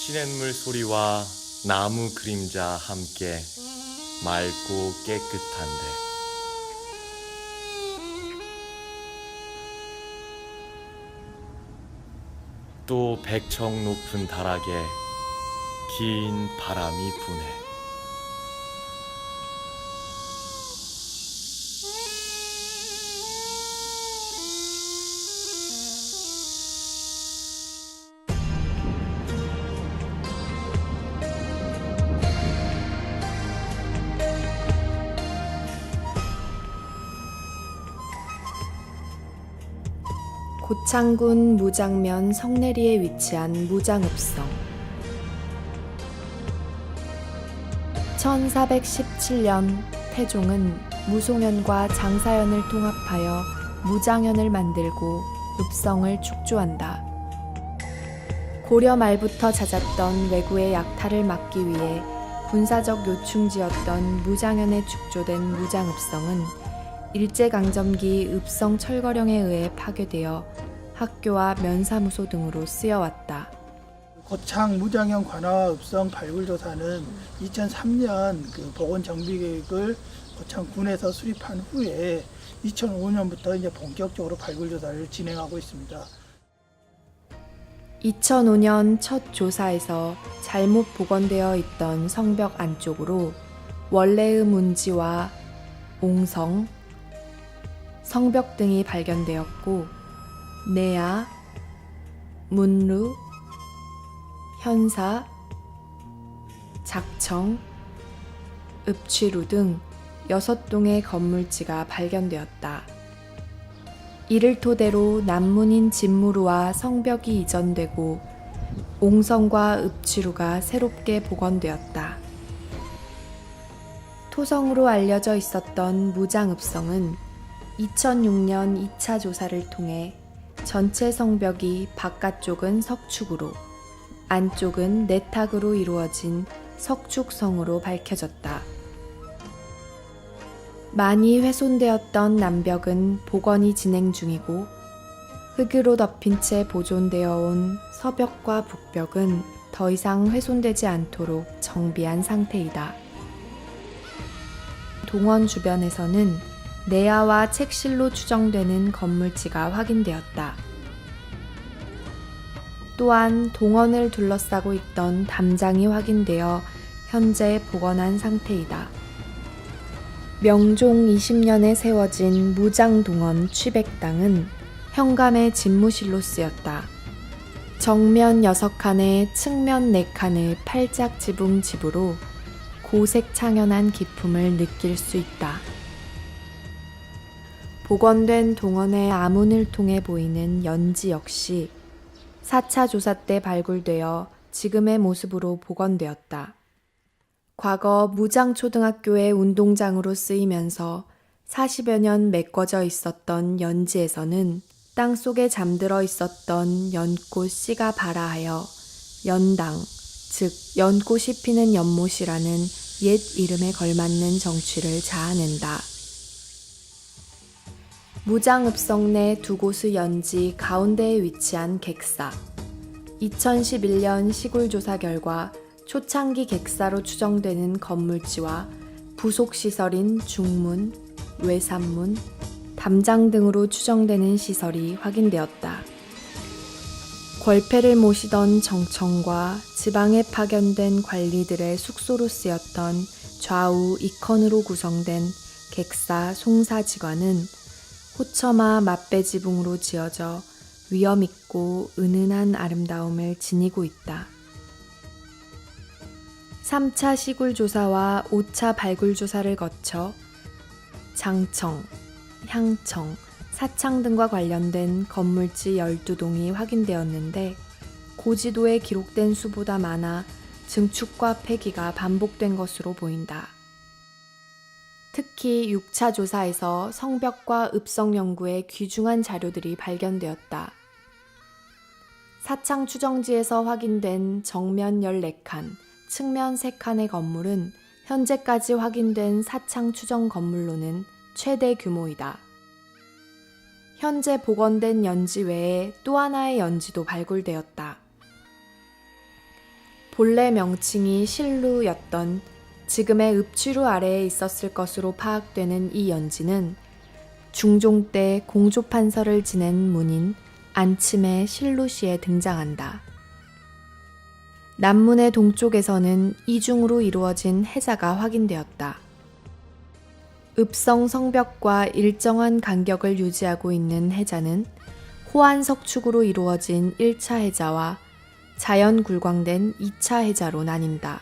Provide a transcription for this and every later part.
시냇물 소리와 나무 그림자 함께 맑고 깨끗한데 또 백청 높은 다락에 긴 바람이 부네. 고창군 무장면 성내리에 위치한 무장읍성. 1417년 태종은 무송연과 장사연을 통합하여 무장연을 만들고 읍성을 축조한다. 고려 말부터 잦았던 왜구의 약탈을 막기 위해 군사적 요충지였던 무장연에 축조된 무장읍성은 일제강점기 읍성 철거령에 의해 파괴되어 학교와 면사무소 등으로 쓰여왔다. 고창 무장형 관화 읍성 발굴조사는 2003년 그 보건정비계획을 고창군에서 수립한 후에 2005년부터 이제 본격적으로 발굴조사를 진행하고 있습니다. 2005년 첫 조사에서 잘못 복원되어 있던 성벽 안쪽으로 원래의 문지와 옹성, 성벽 등이 발견되었고 내야, 문루, 현사, 작청, 읍취루 등 6동의 건물지가 발견되었다. 이를 토대로 남문인 진무루와 성벽이 이전되고 옹성과 읍취루가 새롭게 복원되었다. 토성으로 알려져 있었던 무장읍성은 2006년 2차 조사를 통해 전체 성벽이 바깥쪽은 석축으로 안쪽은 내탁으로 이루어진 석축성으로 밝혀졌다. 많이 훼손되었던 남벽은 복원이 진행 중이고 흙으로 덮인 채 보존되어 온 서벽과 북벽은 더 이상 훼손되지 않도록 정비한 상태이다. 동원 주변에서는 내야와 책실로 추정되는 건물지가 확인되었다. 또한 동원을 둘러싸고 있던 담장이 확인되어 현재 복원한 상태이다. 명종 20년에 세워진 무장동원 취백당은 현감의 집무실로 쓰였다. 정면 6칸에 측면 4칸의 팔작 지붕 집으로 고색 창연한 기품을 느낄 수 있다. 복원된 동원의 아문을 통해 보이는 연지 역시 4차 조사 때 발굴되어 지금의 모습으로 복원되었다. 과거 무장초등학교의 운동장으로 쓰이면서 40여 년 메꿔져 있었던 연지에서는 땅속에 잠들어 있었던 연꽃 씨가 발아하여 연당, 즉 연꽃이 피는 연못이라는 옛 이름에 걸맞는 정취를 자아낸다. 무장읍성 내 두 곳의 연지 가운데에 위치한 객사. 2011년 시굴조사 결과 초창기 객사로 추정되는 건물지와 부속시설인 중문, 외산문, 담장 등으로 추정되는 시설이 확인되었다. 권패를 모시던 정청과 지방에 파견된 관리들의 숙소로 쓰였던 좌우 2컨으로 구성된 객사 송사지관은 호처마 맞배지붕으로 지어져 위엄있고 은은한 아름다움을 지니고 있다. 3차 시굴조사와 5차 발굴조사를 거쳐 장청, 향청, 사창 등과 관련된 건물지 12동이 확인되었는데 고지도에 기록된 수보다 많아 증축과 폐기가 반복된 것으로 보인다. 특히 6차 조사에서 성벽과 읍성 연구에 귀중한 자료들이 발견되었다. 사창 추정지에서 확인된 정면 14칸, 측면 3칸의 건물은 현재까지 확인된 사창 추정 건물로는 최대 규모이다. 현재 복원된 연지 외에 또 하나의 연지도 발굴되었다. 본래 명칭이 실루였던 지금의 읍취루 아래에 있었을 것으로 파악되는 이 연지는 중종 때 공조판서를 지낸 문인 안침의 실루시에 등장한다. 남문의 동쪽에서는 이중으로 이루어진 해자가 확인되었다. 읍성 성벽과 일정한 간격을 유지하고 있는 해자는 호안석축으로 이루어진 1차 해자와 자연 굴광된 2차 해자로 나뉜다.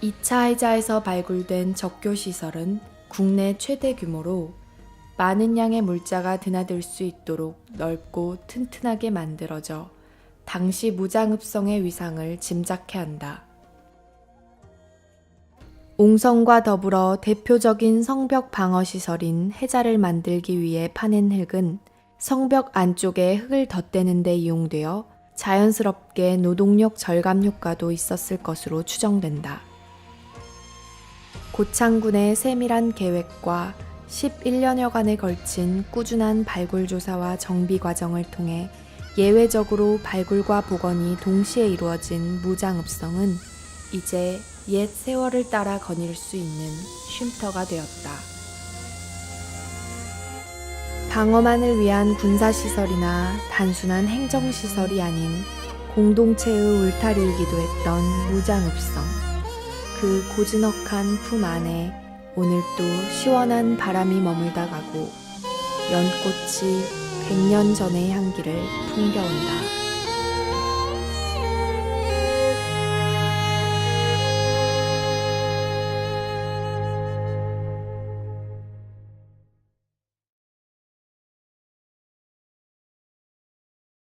2차 해자에서 발굴된 적교시설은 국내 최대 규모로 많은 양의 물자가 드나들 수 있도록 넓고 튼튼하게 만들어져 당시 무장읍성의 위상을 짐작케 한다. 옹성과 더불어 대표적인 성벽 방어시설인 해자를 만들기 위해 파낸 흙은 성벽 안쪽에 흙을 덧대는 데 이용되어 자연스럽게 노동력 절감 효과도 있었을 것으로 추정된다. 고창군의 세밀한 계획과 11년여간에 걸친 꾸준한 발굴 조사와 정비 과정을 통해 예외적으로 발굴과 복원이 동시에 이루어진 무장읍성은 이제 옛 세월을 따라 거닐 수 있는 쉼터가 되었다. 방어만을 위한 군사시설이나 단순한 행정시설이 아닌 공동체의 울타리이기도 했던 무장읍성. 그 고즈넉한 품 안에 오늘도 시원한 바람이 머물다 가고 연꽃이 100년 전의 향기를 풍겨온다.